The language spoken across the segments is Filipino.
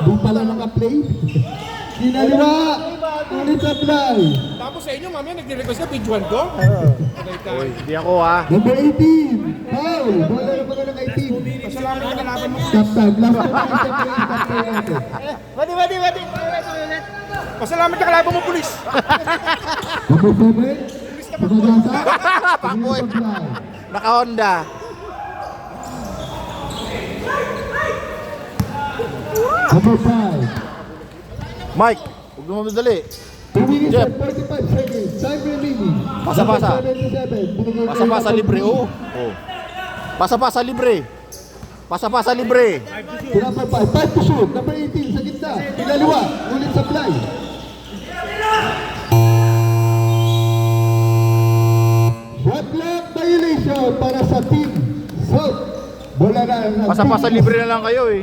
Di pala naka-play. Kinaliwa. Ulit sa fly. Tapos sa inyo, mamaya nag-request ka, pijuan ko? Uy, hindi ako ha. Number 18. Foul. Bola na mga ng 18. Pasalamat ka kalaban mo. Stop time. Last one. Stop time natin. Bati. Pasalamat ka kalaban mo, pulis. Number 7. Pagkagasa. Pangboy. Ulit sa fly. Naka-Honda. Number 5. Mike, huwag mo madali. 2 minutes Jeff. and 45 seconds. Time remaining. Pasa-pasa. 77. Binigay Pasa-pasa kayo ng libre, oh. Oh. Pasa-pasa libre. Pasa-pasa libre. Number 5. 5 to shoot. Number 18 sa gitna. Pinaliwa. Ulit sa fly. Shot clock violation para sa team South. Bola na. Pasa-pasa libre na lang kayo eh.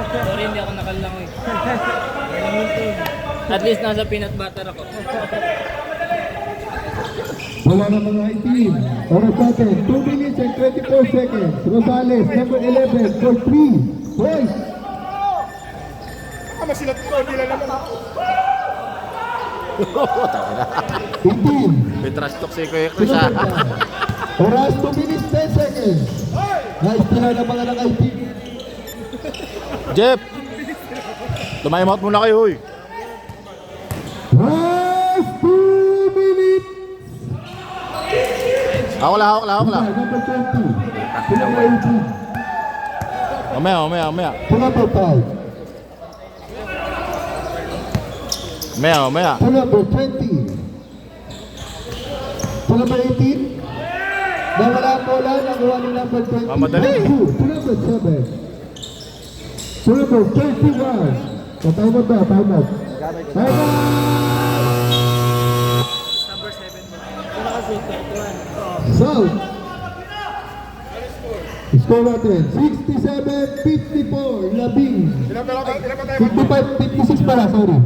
Sorry, hindi ako nakalangoy. At least nasa peanut butter ako. Bola na mga 18. Oras natin. 2 minutes and 24 seconds. Rosales, number 11 for 3. Boys. Masilat ko, hindi lang naman. Tama na. 18. May trash talk si Kuya Chris ha. Oras 2 minutes 10 seconds. Nice tila na mga ng 18. Jeff, tumayo out muna kayo, huy. Last 2 minutes. Ako lang. Number 20. Number 18. Mamaya. Number 5. Mamaya. Number 20. Number 18. Nawala ang bola. Nakuha ni number 20. Mamadali. Number 7. Number 31. Time out ba? Time out. Time out! Number 7 mo. Ano kasi 21? South. Score natin. 67-54. Labing. Ilan ba tayo? 55-56 pala. Sorry.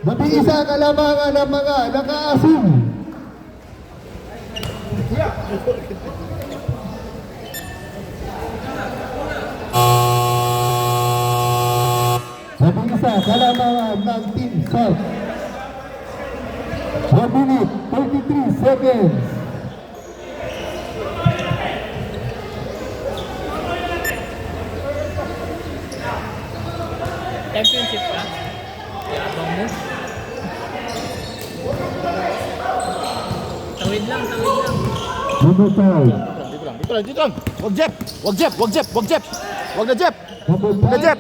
Labing isa kalamangan ng mga naka-asim. Labing isa kalamangan ng Team South. 1 minute, 33 seconds. Championship ka? Yabang mo. Tawid lang. Number 5. Dito lang. Wag Jeff. Wag na Jeff. Number 5. Wag na Jeff.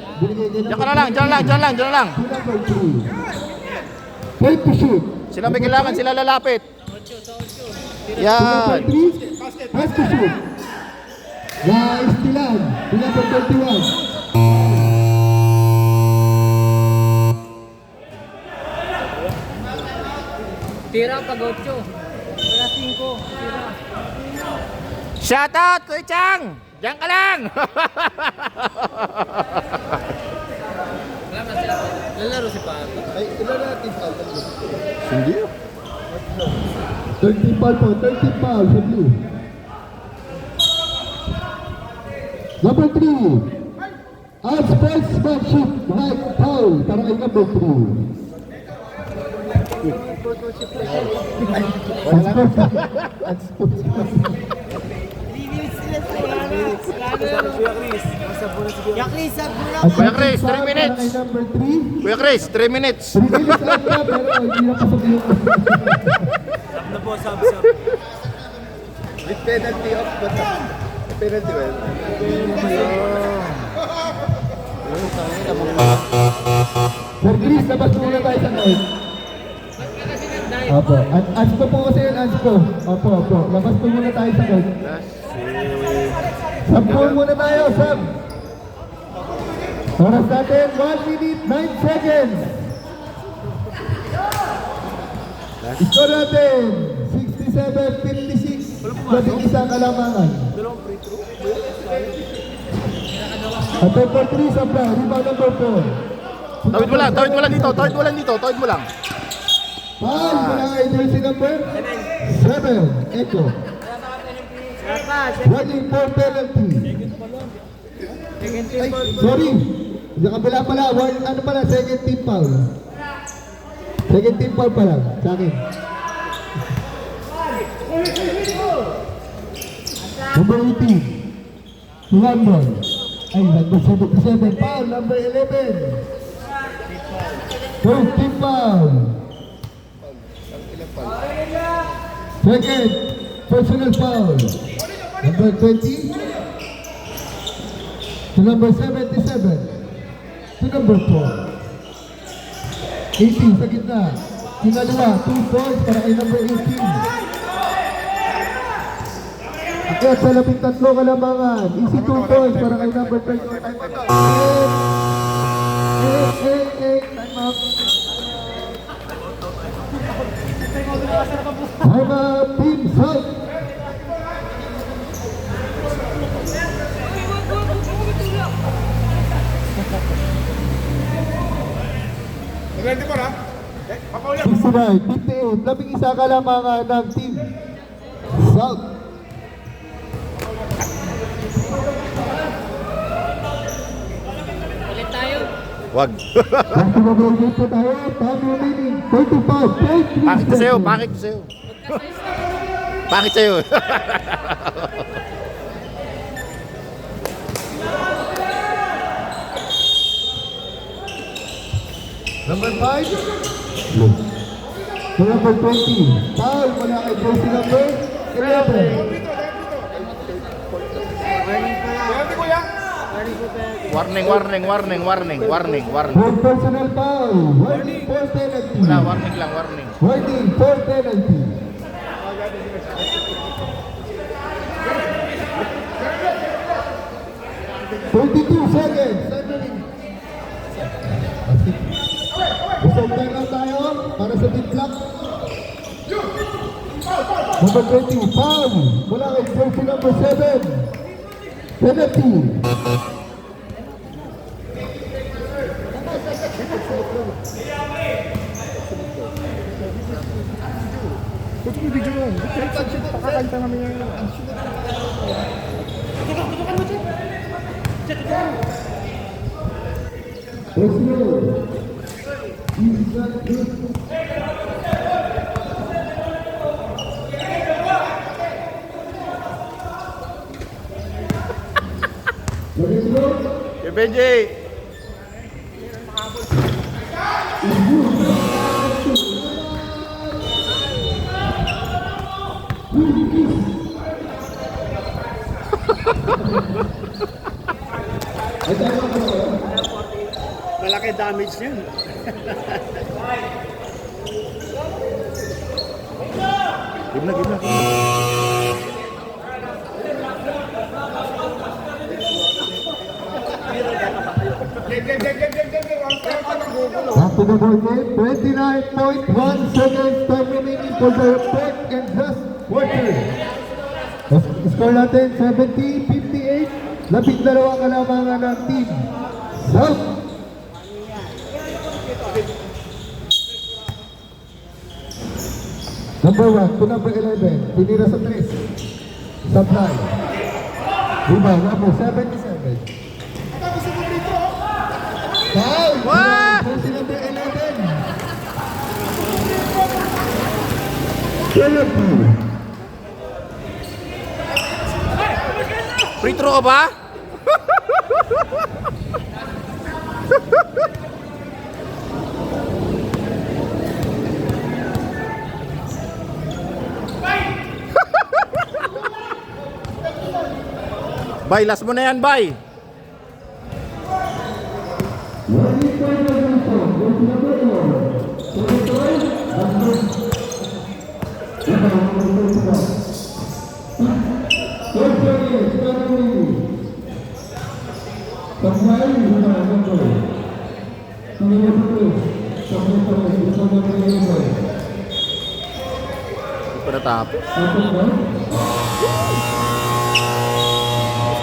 Diyan ka na lang. Diyan na lang. Number 3. Play to shoot. Sila may kailangan, sila lalapit. Number Yan. 3. Pass to shoot. Nice Tilan. Number 31. Tira pag 8. Wala 5. Tira. Shout out, Kuya Chang. Diyan ka lang. Wala na sila. Lalaro si Pato. Ay, ilan natin pa? Hindi. 30 foul po. 30 foul sa blue. Number 3. Unsportsmanship right foul para kay number 3. Kuya Chris, 3 minutes. Para kay number 3. Kuya Chris, 3 minutes. 3 minutes lang na, pero hindi na pasok yung... With penalty of the penalty well. Sir Chris, labas muna tayo sa court. Opo. Anspo po kasi yun, Anspo. Opo. Labas po muna tayo sa court. Sab po muna tayo, Sab. Oras natin, 1 minute, 9 seconds. Score natin, 67-56. Labing isang kalamangan. At number 3 sa plan, rebound number 4. Tawid mo lang dito. Tawid mo lang. Foul mula kay jersey number 7, Echo. Running for penalty. Ay, sorry. Sa kabila pala, ano pala, second team foul. Second team foul pala, sa akin. Number 18. London. Ay, number 77. Foul, number 11. First team foul. Second, personal foul. Number 20 to number 77 to number 4. 18 sa gitna. Kinaliwa, 2 points para kay number 18. Akit sa 13 kalamangan. Easy 2 points para kay number 20. Time out. Time out, Team South. Nag-20 pa na? Papauli. 69, 58, labing isa kalamangan ng Team South. Ulit tayo. Wag. Nagpapagawin po tayo, time remaining, 35, 33 Pangit ko sa'yo, seconds. pangit ko sa'yo. Pangit sa'yo. Number 5. To number 20. Foul mula kay jersey number 11. Penalty, kuya. Warning, warning, warning, warning, warning, warning. Fourth personal foul. Warning for penalty. Wala, warning lang, warning. Warning for penalty. Seconds. Busog tayo tayo para sa team clock. Number 20, foul. Mula kay jersey number 7. Penalty. Ba't mo video mo? Pakakanta namin yung... Kay Benji! Malaki damage yun. Give na, give na. Back to the ball game, 29.1 seconds time remaining for the fourth and last quarter. Score natin 70-58, 12 kalamangan ng team South. Number 1 to number 11, tinira sa 3. Supply. Rebound, number 77. Foul! Wah! Jersey number 11. Penalty. Free throw ka ba? Bay, last mo na yan, bay. Hindi pa natapos.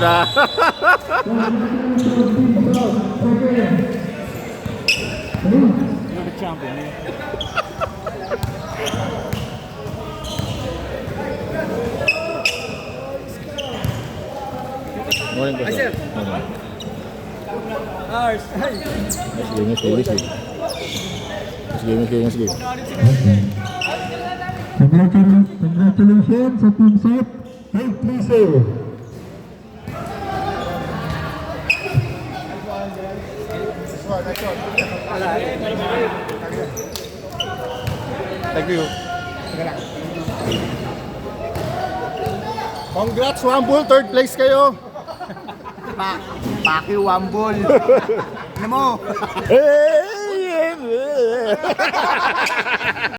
Basta. Morning po, sir. Ours. Let's game. Let's game. Congratulations sa Team South. Hey, 3-0. Thank you. Congrats, Wambul. Third place kayo. Paki Wambol. Ano mo? Hey!